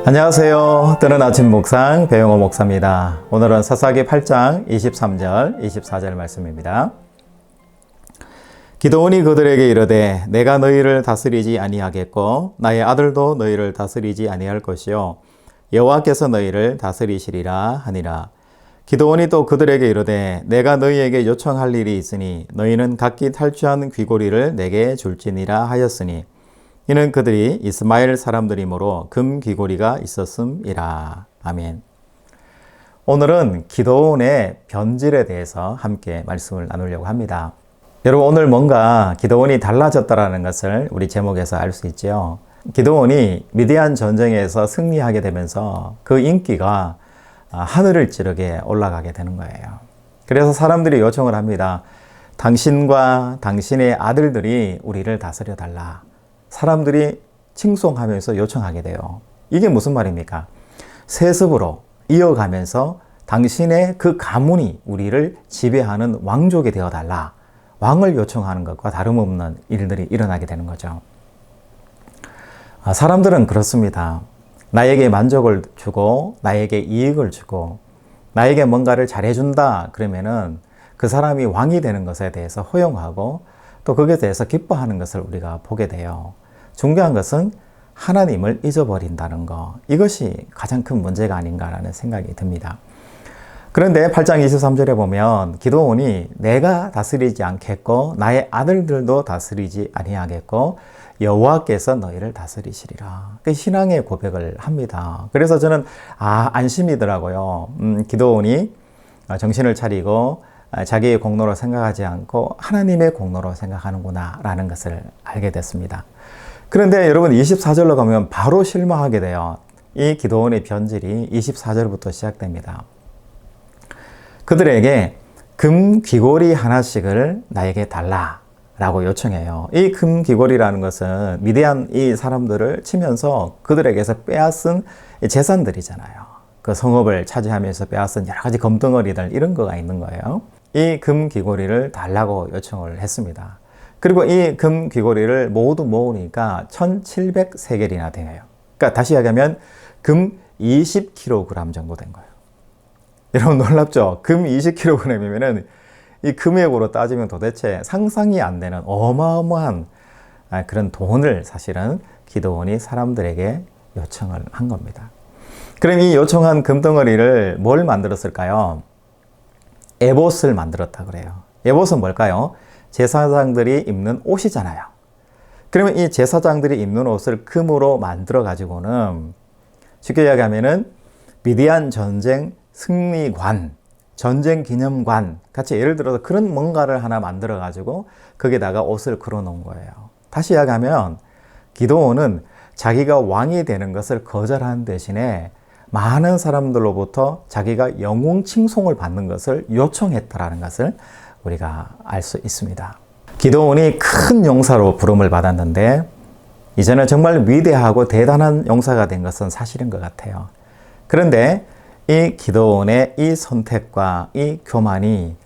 안녕하세요. 뜨는 아침 묵상 배영호 목사입니다. 오늘은 사사기 8장 23절, 24절 말씀입니다. 기드온이 그들에게 이르되 내가 너희를 다스리지 아니하겠고 나의 아들도 너희를 다스리지 아니할 것이요 여호와께서 너희를 다스리시리라 하니라. 기드온이 또 그들에게 이르되 내가 너희에게 요청할 일이 있으니 너희는 각기 탈취한 귀고리를 내게 줄지니라 하였으니 이는 그들이 이스마엘 사람들이므로 금 귀고리가 있었음이라. 아멘. 오늘은 기드온의 변질에 대해서 함께 말씀을 나누려고 합니다. 여러분, 오늘 뭔가 기드온이 달라졌다라는 것을 우리 제목에서 알 수 있죠. 기드온이 미디안 전쟁에서 승리하게 되면서 그 인기가 하늘을 찌르게 올라가게 되는 거예요. 그래서 사람들이 요청을 합니다. 당신과 당신의 아들들이 우리를 다스려 달라. 사람들이 칭송하면서 요청하게 돼요. 이게 무슨 말입니까? 세습으로 이어가면서 당신의 그 가문이 우리를 지배하는 왕족이 되어달라. 왕을 요청하는 것과 다름없는 일들이 일어나게 되는 거죠. 사람들은 그렇습니다. 나에게 만족을 주고 나에게 이익을 주고 나에게 뭔가를 잘해준다 그러면은 그 사람이 왕이 되는 것에 대해서 허용하고 또 거기에 대해서 기뻐하는 것을 우리가 보게 돼요. 중요한 것은 하나님을 잊어버린다는 것, 이것이 가장 큰 문제가 아닌가라는 생각이 듭니다. 그런데 8장 23절에 보면 기드온이 내가 다스리지 않겠고 나의 아들들도 다스리지 아니하겠고 여호와께서 너희를 다스리시리라. 그 신앙의 고백을 합니다. 그래서 저는 안심이더라고요. 기드온이 정신을 차리고 자기의 공로로 생각하지 않고 하나님의 공로로 생각하는구나 라는 것을 알게 됐습니다. 그런데 여러분 24절로 가면 바로 실망하게 돼요. 이 기드온의 변질이 24절부터 시작됩니다. 그들에게 금 귀고리 하나씩을 나에게 달라 라고 요청해요. 이 금 귀고리라는 것은 미디안 이 사람들을 치면서 그들에게서 빼앗은 재산들이잖아요. 그 성읍을 차지하면서 빼앗은 여러 가지 금덩어리들 이런 거가 있는 거예요. 이 금 귀고리를 달라고 요청을 했습니다. 그리고 이 금 귀고리를 모두 모으니까 1700세겔이나 돼요. 그러니까 다시 이야기하면 금 20kg 정도 된 거예요. 여러분 놀랍죠? 금 20kg이면은 이 금액으로 따지면 도대체 상상이 안 되는 어마어마한 그런 돈을 사실은 기드온이 사람들에게 요청을 한 겁니다. 그럼 이 요청한 금덩어리를 뭘 만들었을까요? 에봇을 만들었다 그래요. 에봇은 뭘까요? 제사장들이 입는 옷이잖아요. 그러면 이 제사장들이 입는 옷을 금으로 만들어 가지고는 쉽게 이야기하면은 미디안 전쟁 승리관, 전쟁 기념관 같이 예를 들어서 그런 뭔가를 하나 만들어 가지고 거기다가 옷을 걸어 놓은 거예요. 다시 이야기하면 기드온은 자기가 왕이 되는 것을 거절하는 대신에 많은 사람들로부터 자기가 영웅 칭송을 받는 것을 요청했다라는 것을 우리가 알 수 있습니다. 기드온이 큰 용사로 부름을 받았는데 이제는 정말 위대하고 대단한 용사가 된 것은 사실인 것 같아요. 그런데 이 기드온의 이 선택과 이 교만이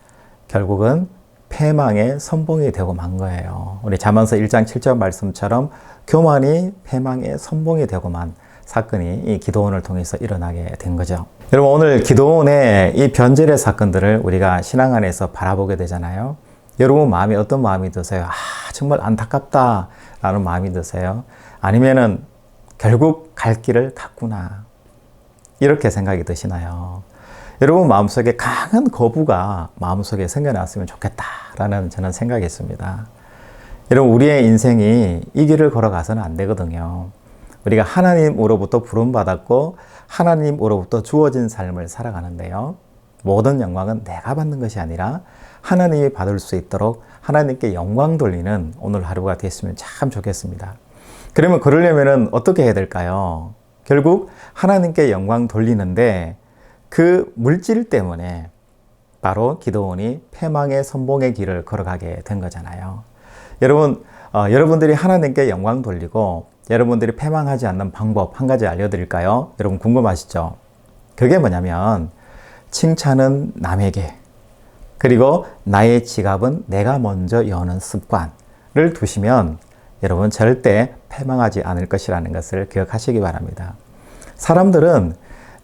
결국은 패망의 선봉이 되고 만 거예요. 우리 잠언서 1장 7절 말씀처럼 교만이 패망의 선봉이 되고 만 사건이 이 기드온을 통해서 일어나게 된 거죠. 여러분 오늘 기드온의 이 변질의 사건들을 우리가 신앙 안에서 바라보게 되잖아요. 여러분 마음에 어떤 마음이 드세요? 정말 안타깝다 라는 마음이 드세요? 아니면은 결국 갈 길을 갔구나 이렇게 생각이 드시나요? 여러분 마음속에 강한 거부가 마음속에 생겨났으면 좋겠다라는 저는 생각이 있습니다. 여러분 우리의 인생이 이 길을 걸어가서는 안 되거든요. 우리가 하나님으로부터 부름받았고 하나님으로부터 주어진 삶을 살아가는데요. 모든 영광은 내가 받는 것이 아니라 하나님이 받을 수 있도록 하나님께 영광 돌리는 오늘 하루가 됐으면 참 좋겠습니다. 그러면 그러려면 어떻게 해야 될까요? 결국 하나님께 영광 돌리는데 그 물질 때문에 바로 기드온이 패망의 선봉의 길을 걸어가게 된 거잖아요. 여러분, 여러분들이 하나님께 영광 돌리고 여러분들이 패망하지 않는 방법 한 가지 알려드릴까요? 여러분 궁금하시죠? 그게 뭐냐면 칭찬은 남에게 그리고 나의 지갑은 내가 먼저 여는 습관을 두시면 여러분 절대 패망하지 않을 것이라는 것을 기억하시기 바랍니다. 사람들은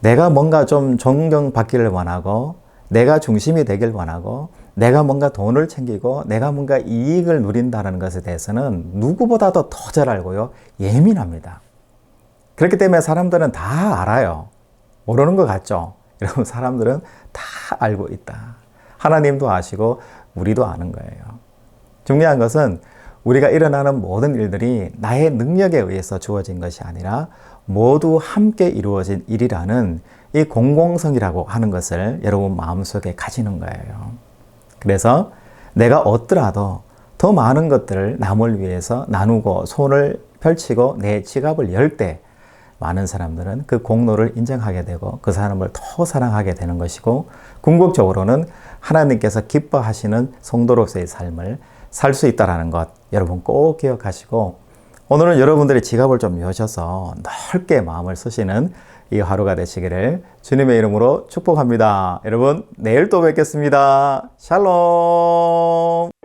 내가 뭔가 좀 존경받기를 원하고 내가 중심이 되길 원하고 내가 뭔가 돈을 챙기고 내가 뭔가 이익을 누린다는 것에 대해서는 누구보다도 더 잘 알고요. 예민합니다. 그렇기 때문에 사람들은 다 알아요. 모르는 것 같죠? 여러분, 사람들은 다 알고 있다. 하나님도 아시고 우리도 아는 거예요. 중요한 것은 우리가 일어나는 모든 일들이 나의 능력에 의해서 주어진 것이 아니라 모두 함께 이루어진 일이라는 이 공공성이라고 하는 것을 여러분 마음속에 가지는 거예요. 그래서 내가 얻더라도 더 많은 것들을 남을 위해서 나누고 손을 펼치고 내 지갑을 열 때 많은 사람들은 그 공로를 인정하게 되고 그 사람을 더 사랑하게 되는 것이고, 궁극적으로는 하나님께서 기뻐하시는 성도로서의 삶을 살 수 있다는 것 여러분 꼭 기억하시고, 오늘은 여러분들의 지갑을 좀 여셔서 넓게 마음을 쓰시는 이 하루가 되시기를 주님의 이름으로 축복합니다. 여러분, 내일 또 뵙겠습니다. 샬롬.